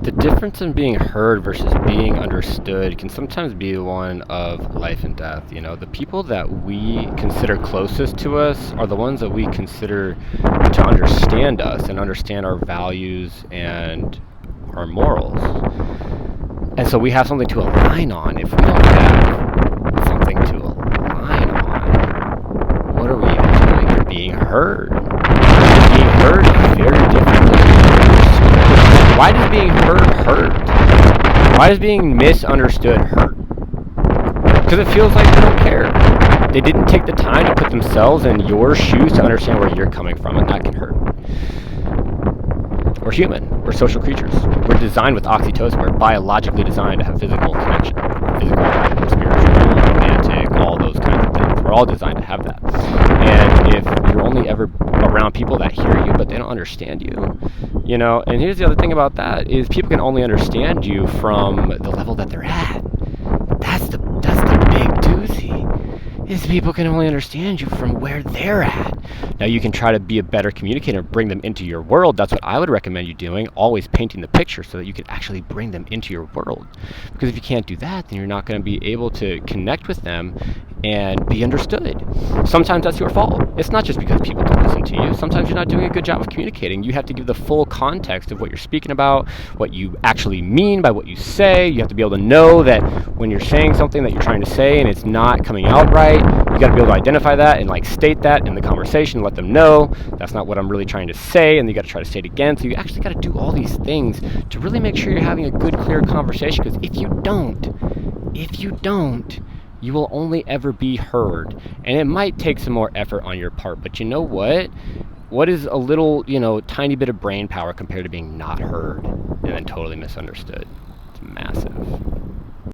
The difference in being heard versus being understood can sometimes be one of life and death. The people that we consider closest to us are the ones that we consider to understand us and understand our values and our morals. And so we have something to align on. If we don't have something to align on, what are we even doing? You're being heard. Being heard is very different than being understood. Why does being heard hurt? Why does being misunderstood hurt? Because it feels like they don't care. They didn't take the time to put themselves in your shoes to understand where you're coming from, and that can hurt. We're human. We're social creatures. We're designed with oxytocin. We're biologically designed to have physical connection. Physical, spiritual, romantic, all those kinds of things. We're all designed to have that. And if you're only ever around people that hear you but they don't understand you, and here's the other thing about that is people can only understand you from the level that they're at. That's the big doozy. Is people can only understand you from where they're at. Now you can try to be a better communicator and bring them into your world. That's what I would recommend you doing, always painting the picture so that you can actually bring them into your world. Because if you can't do that, then you're not going to be able to connect with them and be understood. Sometimes that's your fault. It's not just because people don't listen to you. Sometimes you're not doing a good job of communicating. You have to give the full context of what you're speaking about, what you actually mean by what you say. You have to be able to know that when you're saying something that you're trying to say and it's not coming out right, you got to be able to identify that and state that in the conversation, let them know that's not what I'm really trying to say, and you got to try to say it again. So you actually got to do all these things to really make sure you're having a good, clear conversation, because if you don't, you will only ever be heard. And it might take some more effort on your part, but you know what? What is a little, tiny bit of brain power compared to being not heard and then totally misunderstood? It's massive.